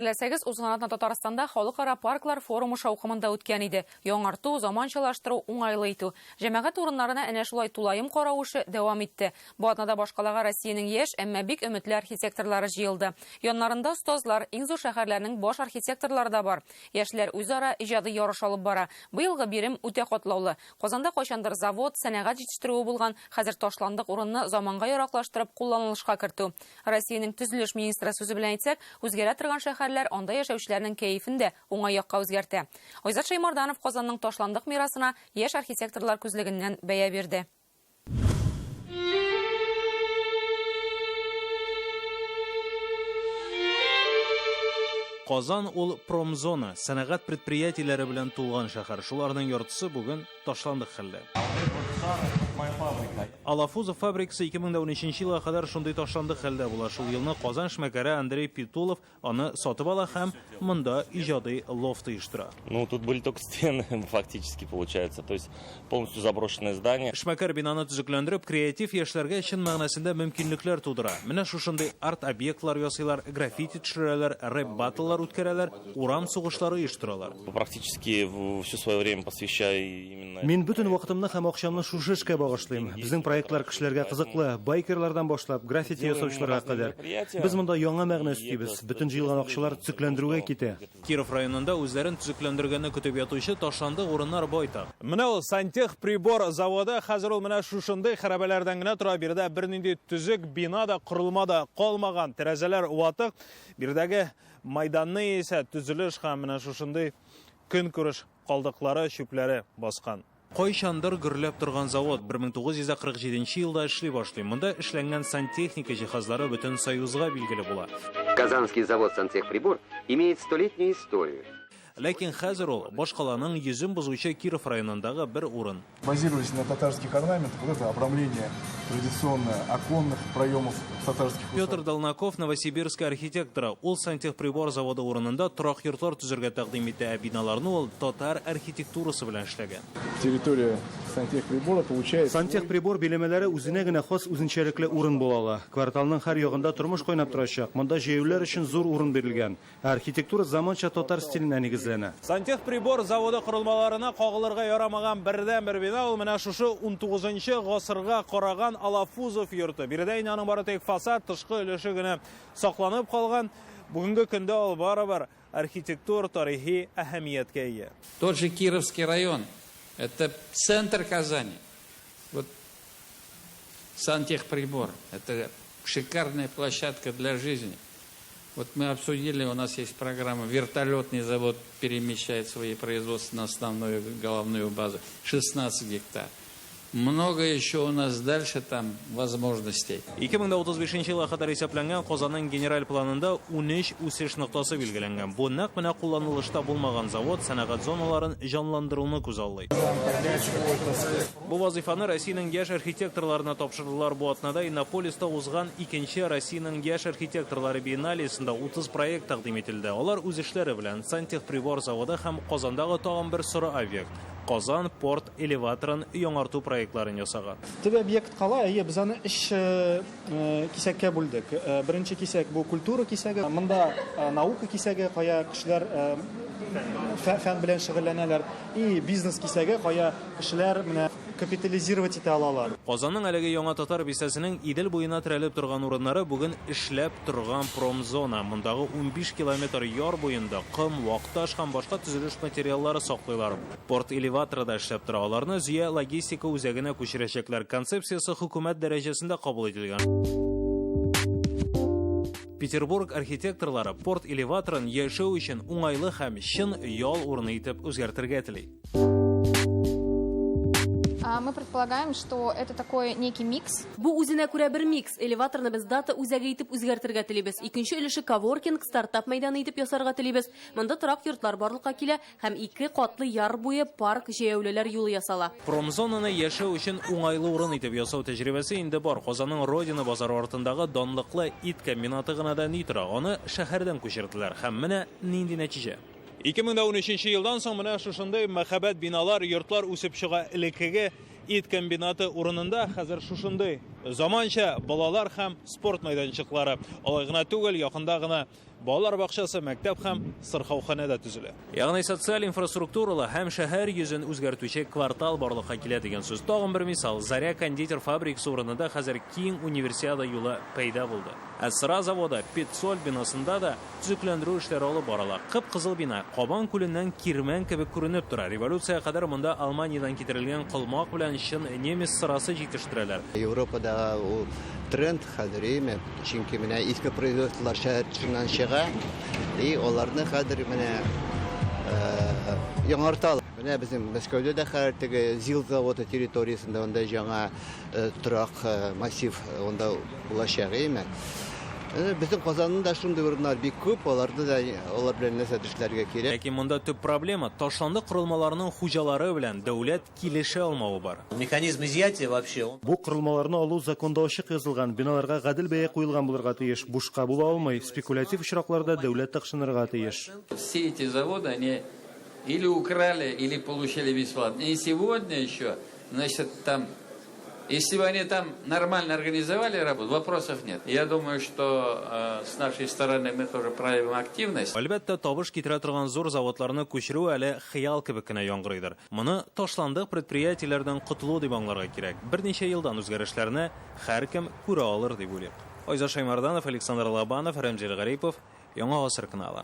Ләсәгез узганатна Татарстанда халыкара парклар форумы шаукымында үткән иде. Яңарту, заманчалаштыру, уңайлы итү. Җәмәгать урыннарына әнә шулай тулайым карауышы дәвам итте. Бу атнада башкалага Россиянең яшь, әмма бик өметле архитекторлары җыелды. Яннарында остазлар, иң зур шәһәрләрнең баш архитекторлары да бар. Яшьләр үзара иҗади ярыш алып бара. Быелгы бирем үтә катлаулы. Казанда кайчандыр завод, сәнәгать җитештерүе булган, хәзер ташландык урынны заманга яраклаштырып кулланылышка кертү. Россиянең төзелеш министры сүзе белән әйтсәк, үзгәрә торган анда яшәүчеләрнең кәефен дә уңай якка үзгәртә. Айзат Шаймарданов Казанның ташландык мирасына яшь архитекторлар күзлегеннән бәя бирде. Казан ул промзона, сәнәгать предприятиеләре белән тулган шәһәр. Шуларның яртысы бүген ташландык хәлдә. Алафузов фабрикасы 2013 елга кадәр шундый ташландык хәлдә була. Шул елны Казан эшмәкәре Андрей Питулов аны сатып ала һәм монда иҗади лофт оештыра. Ну, тут были только стены, фактически, получается. То есть полностью заброшенное здание. Эшмәкәр бинаны төзекләндереп, креатив яшьләргә чын мәгънәсендә мөмкинлекләр тудыра. Менә шушындый арт-объектлар ясыйлар, граффити төшерәләр, рэп-баттлар үткәрәләр, урам сугышлары оештыралар. Практически все свое время посвящаю именно... Мин бүтән вакытымны һәм акчамны шушы эшкә багышлыйм. Безнең проектлар кешеләргә кызыклы, байкерлардан башлап, граффити ясаучыларга кадәр. Без монда яңа мәгънә өстибез. Бүтән җыелган акчалар төзекләндерүгә китә. Киров районында үзләрен төзекләндергәнне көтеп ятучы ташландык урыннар байтак. Менә ул сантехприбор заводы хәзер ул менә шушындый хәрабәләрдән генә тора. Бирдә бернинди төзек бина да, корылма да калмаган. Тәрәзәләр ватык. Бирдәге майданны исә төзелеш һәм менә шушындый көнкүреш калдыклары, чүпләре баскан. Кайчандыр гөрләп торган завод 1947 елда эшли башлый. Монда эшләнгән сантехника җиһазлары бөтен союзга билгеле була. Казанский завод «Сантехприбор» имеет 100-летнюю историю. Ләкин хәзер ул башкаланың йөзен бозучы Киров районындагы бер урын. Базируясь на татарских орнаментах, вот это обрамление традиционно оконных проемов татарских. Петр Долнаков новосибирский архитектор. Ул сантехприбор заводы урынында торак йортлар төзергә тәкъдим итә. Биналарны ул татар архитектурасы белән эшләгән. Территория сантехприбора получается. Сантехприбор биләмәләре үзенә генә хас үзенчәлекле урын булалар. Кварталның һәр ягында тормыш кайнап торачак. Монда җәяүләр өчен зур урын бирелгән. Архитектура заманча татар стиленә нигезләнә. Сантехприбор заводы корылмаларына кагылырга ярамаган бердән-бер бина ул менә шушы 19-нчы гасырга караган Алафузов йорты. Биредә аның бары тик фасад, тышкы өлеше генә сакланып калган. Бүгенге көндә ул барыбер архитектур тарихи әһәмияткә ия. Тот же Кировский район — это центр Казани. Вот сантехприбор — это шикарная площадка для жизни. Вот мы обсудили, у нас есть программа, вертолетный завод перемещает свои производства на основную головную базу. 16 гектар. Много еще у нас дальше там возможностей. 2035 елга кадәр исәпләнгән Казанның генераль планында 13 үсеш ноктасы билгеләнгән. Бу нәкъ менә кулланылышта булмаган завод сәнәгать зоналарын җанландыруны күзаллый. Бу вазифаны Россиянең яшь архитекторларына тапшырдылар. Бу атнада Иннополиста узган 2нче Россиянең яшь архитекторлары биенналесендә 30 проект тәкъдим ителде. Алар үз эшләре белән сантехприбор заводы һәм Казандагы тагын бер соры объект — Казан порт элеваторын яңарту проектларын ясаган. Төп объект кала, без аны 3 кисәккә бүлдек. Беренче кисәк бу культура кисәге. Монда наука кисәге, кая кешеләр фән белән шөгыльләнәләр. И бизнес кисәге, кая кешеләр менә капитализировать итә алалар. Казанның әлеге яңа татар бистәсенең Идел буена терәлеп торган урыннары бүген эшләп торган промзона. Мондагы 15 километр яр буенда ком, вакташ һәм башка төзелеш материаллары саклыйлар. Порт элеваторда эшләп тора. Аларны зөя логистика үзәгенә күчерәчәкләр. Концепциясе хөкүмәт дәрәҗәсендә кабул ителгән. Петербург архитекторлары порт элеваторын яшәү өчен уңайлы һәм чын ял урыны итеп үзгәртергә тели. Мы предполагаем, что это такой некий микс. Бу үзенә күрә бер микс. Элеваторны без дата үзәге итеп үзгәртергә телибез. Икенче өлеше коворкинг, стартап мәйданы итеп ясарга телибез. Монда торак йортлар барлыкка килә һәм 2 катлы яр буе парк, җәяүлеләр юлы ясала. Промзонаны яшәү өчен уңайлы урын итеп ясау тәҗрибәсе инде бар. Казанның Родина базары артындагы данлыклы ит комбинаты гына да ни тора. Аны шәһәрдән күчерделәр һәм менә нинди нәтиҗә. 2013 елдан соң менә шушындый мәхәббәт биналар, йортлар үсеп чыга. Элеккеге ит комбинаты урынында хәзер шушындый заманча балалар һәм спорт мәйданчыклары. Алай гына түгел, якында гына балалар бакчасы, мәктәп һәм сырхаухана да төзелә. Ягъни социаль инфраструктуралы һәм шәһәр йөзен үзгәртүче квартал барлыкка килә дигән сүз. Тагын бер мисал, Заря кондитер фабрикасы урынында хәзер киң универсиада юлы пәйда булды. Әсра заводы Петсоль бинасында да төзекләндерү эшләре алып барыла. Кып-кызыл бина Кабан күленнән кирмән кебек күренеп тора. Революция кадәр монда Алманиядән китерелгән кылмак белән чын немец сырасы җитештерәләр. Европада у тренд хәзер име, чөнки менә иске производстволар шәһәр тышыннан чыга, и аларны хәзер менә яңарталар. Менә безнең Мәскәүдә дә хәзер теге ЗИЛ заводы территориясендә анда яңа торак массив анда булачак име. Безнең Казанның да шундый урыннар бик күп, алар белән нәрсә эшләргә кирәк. Ләкин монда төп проблема ташланды корылмаларның хуҗалары белән дәүләт килешә алмавы бар. Механизм изъятия вообще. Бу корылмаларны алу законда ачык язылган, биналарга гадел бәя куелган булырга тиеш. Бушка була алмый, спекулятив очракларда дәүләт тыкшынырга тиеш. Все эти заводы, они или украли, или получили бесплатно. И сегодня еще, значит, там, если бы они там нормально организовали работу, вопросов нет. Я думаю, что с нашей стороны мы тоже проявим активность. Әлбәттә, табыш китерә торган зур заводларны күчерү әле хыял кебек кенә яңгырыйдыр. Моны ташландык предприятиеләрдән котылу дип аңларга кирәк. Берничә елдан үзгәрешләрне һәркем күрә алыр дип уйлыйм. Айза Шаймарданов, Александр Лобанов, Рамзил Гарипов, Яңа Гасыр каналы.